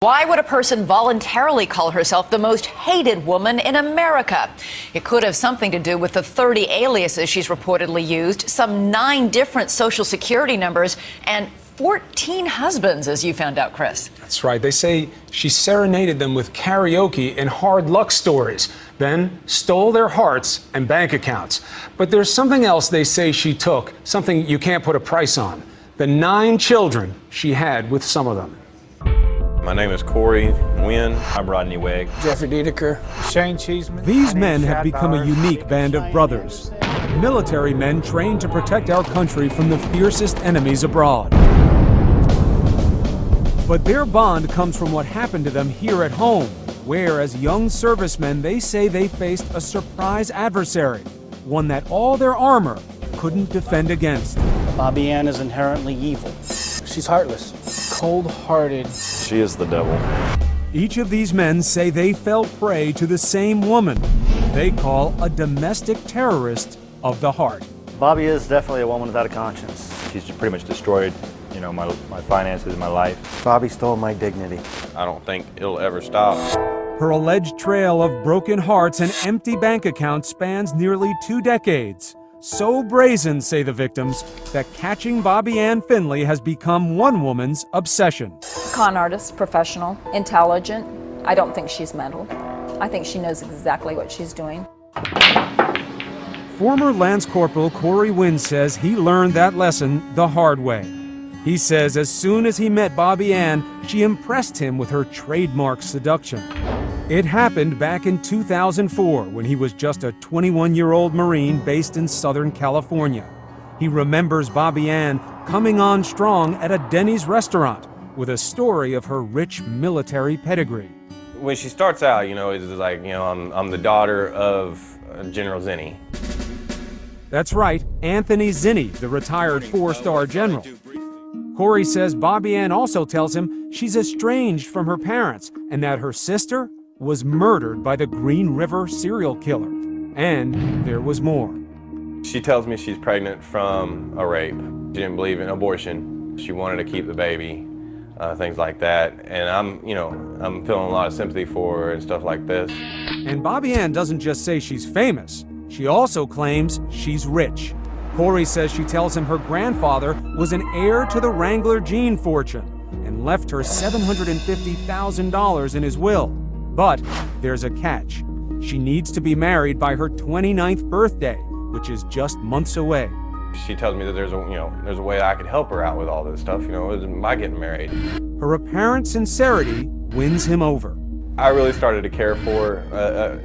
Why would a person voluntarily call herself the most hated woman in America? It could have something to do with the 30 aliases she's reportedly used, some 9 different social security numbers, and 14 husbands, as you found out, Chris. That's right. They say she serenaded them with karaoke and hard luck stories, then stole their hearts and bank accounts. But there's something else they say she took, something you can't put a price on. The 9 children she had with some of them. My name is Corey Wynn. I'm Rodney Wegg. Jeffrey Dedeker. Shane Cheeseman. These men have become a unique band of brothers. Military men trained to protect our country from the fiercest enemies abroad. But their bond comes from what happened to them here at home, where as young servicemen they say they faced a surprise adversary, one that all their armor couldn't defend against. Bobby Ann is inherently evil. She's heartless, cold-hearted. She is the devil. Each of these men say they fell prey to the same woman they call a domestic terrorist of the heart. Bobby is definitely a woman without a conscience. She's pretty much destroyed, my finances, my life. Bobby stole my dignity. I don't think it'll ever stop. Her alleged trail of broken hearts and empty bank accounts spans nearly 2 decades. So brazen, say the victims, that catching Bobby Ann Finley has become one woman's obsession. Con artist, professional, intelligent. I don't think she's mental. I think she knows exactly what she's doing. Former Lance Corporal Corey Wynn says he learned that lesson the hard way. He says as soon as he met Bobby Ann, she impressed him with her trademark seduction. It happened back in 2004 when he was just a 21-year-old Marine based in Southern California. He remembers Bobby Ann coming on strong at a Denny's restaurant with a story of her rich military pedigree. When she starts out, it's like, I'm the daughter of General Zinni. That's right, Anthony Zinni, the retired 4-star general. Corey says Bobby Ann also tells him she's estranged from her parents and that her sister was murdered by the Green River serial killer. And there was more. She tells me she's pregnant from a rape. She didn't believe in abortion. She wanted to keep the baby, things like that. And I'm feeling a lot of sympathy for her and stuff like this. And Bobby Ann doesn't just say she's famous. She also claims she's rich. Corey says she tells him her grandfather was an heir to the Wrangler jean fortune and left her $750,000 in his will. But there's a catch. She needs to be married by her 29th birthday, which is just months away. She tells me that there's a way I could help her out with all this stuff, by getting married. Her apparent sincerity wins him over. I really started to care for her,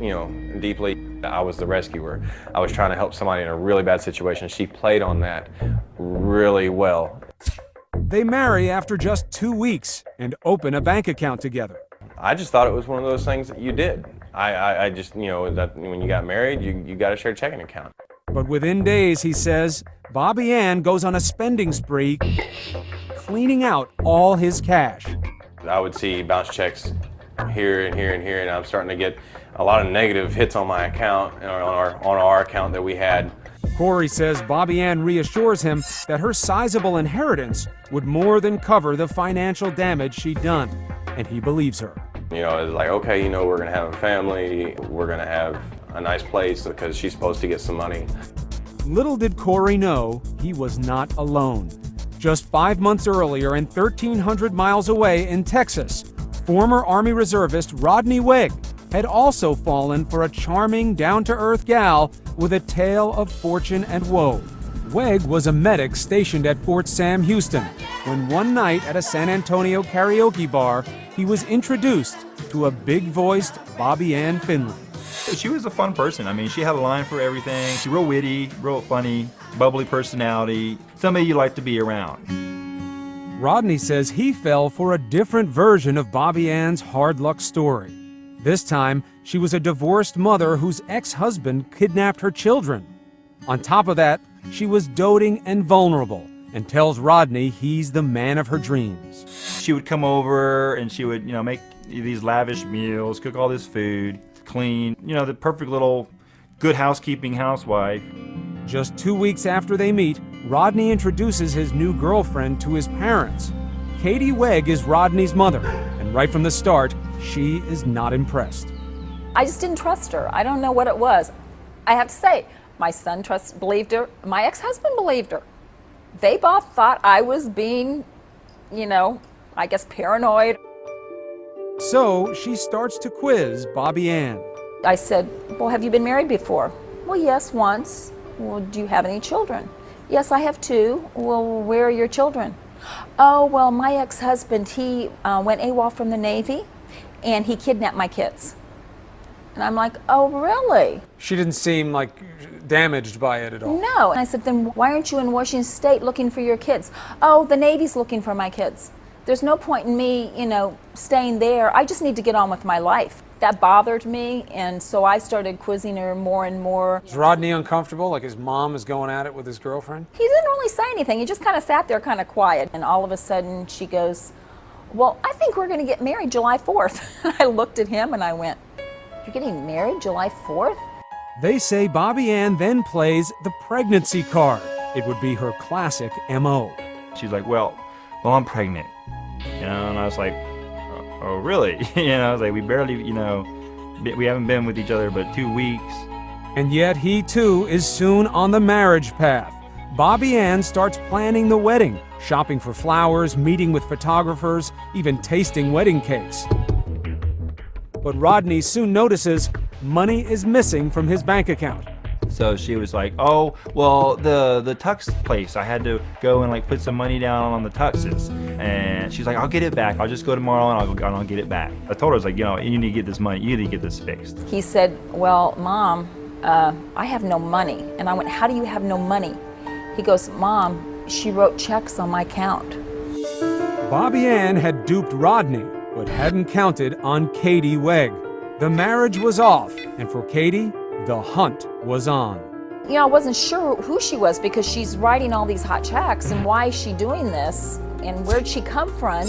deeply. I was the rescuer. I was trying to help somebody in a really bad situation. She played on that really well. They marry after just 2 weeks and open a bank account together. I just thought it was one of those things that you did. I just, that when you got married, you got to share a checking account. But within days, he says, Bobby Ann goes on a spending spree, cleaning out all his cash. I would see bounce checks here and here and here, and I'm starting to get a lot of negative hits on my account, on our account that we had. Corey says Bobby Ann reassures him that her sizable inheritance would more than cover the financial damage she'd done, and he believes her. It's like, okay, we're going to have a family, we're going to have a nice place because she's supposed to get some money. Little did Corey know he was not alone. Just 5 months earlier and 1,300 miles away in Texas, former Army reservist Rodney Wegg had also fallen for a charming, down-to-earth gal with a tale of fortune and woe. Wegg was a medic stationed at Fort Sam Houston when one night at a San Antonio karaoke bar, he was introduced to a big-voiced Bobby Ann Finley. She was a fun person. She had a line for everything. She's real witty, real funny, bubbly personality, somebody you like to be around. Rodney says he fell for a different version of Bobby Ann's hard luck story. This time, she was a divorced mother whose ex-husband kidnapped her children. On top of that, she was doting and vulnerable and tells Rodney he's the man of her dreams. She would come over and she would, make these lavish meals, cook all this food, clean, the perfect little good housekeeping housewife. Just 2 weeks after they meet, Rodney introduces his new girlfriend to his parents. Katie Wegg is Rodney's mother, and right from the start, she is not impressed. I just didn't trust her. I don't know what it was. I have to say, my son believed her. My ex-husband believed her. They both thought I was being, I guess paranoid. So she starts to quiz Bobby Ann. I said, well, have you been married before? Well, yes, once. Well, do you have any children? Yes, I have 2. Well, where are your children? Oh, well, my ex-husband, he went AWOL from the Navy, and he kidnapped my kids. And I'm like, oh, really? She didn't seem like damaged by it at all. No. And I said, then why aren't you in Washington State looking for your kids? Oh, the Navy's looking for my kids. There's no point in me, staying there. I just need to get on with my life. That bothered me, and so I started quizzing her more and more. Is Rodney uncomfortable, like his mom is going at it with his girlfriend? He didn't really say anything. He just kind of sat there kind of quiet. And all of a sudden she goes, well, I think we're going to get married July 4th. And I looked at him and I went, you're getting married July 4th? They say Bobby Ann then plays the pregnancy card. It would be her classic MO. She's like, well, I'm pregnant. And I was like, oh, really? I was like, we barely, we haven't been with each other but 2 weeks. And yet he too is soon on the marriage path. Bobby Ann starts planning the wedding, shopping for flowers, meeting with photographers, even tasting wedding cakes. But Rodney soon notices money is missing from his bank account. So she was like, oh, well, the tux place, I had to go and put some money down on the tuxes. And she's like, I'll get it back. I'll just go tomorrow and I'll get it back. I told her, I was like, you need to get this money. You need to get this fixed. He said, well, Mom, I have no money. And I went, how do you have no money? He goes, Mom, she wrote checks on my account. Bobby Ann had duped Rodney, but hadn't counted on Katie Wegg. The marriage was off, and for Katie, the hunt was on. I wasn't sure who she was because she's writing all these hot checks, and why is she doing this, and where'd she come from?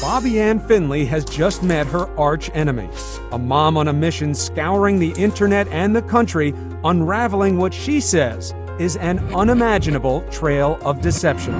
Bobby Ann Finley has just met her arch enemy, a mom on a mission scouring the internet and the country, unraveling what she says is an unimaginable trail of deception.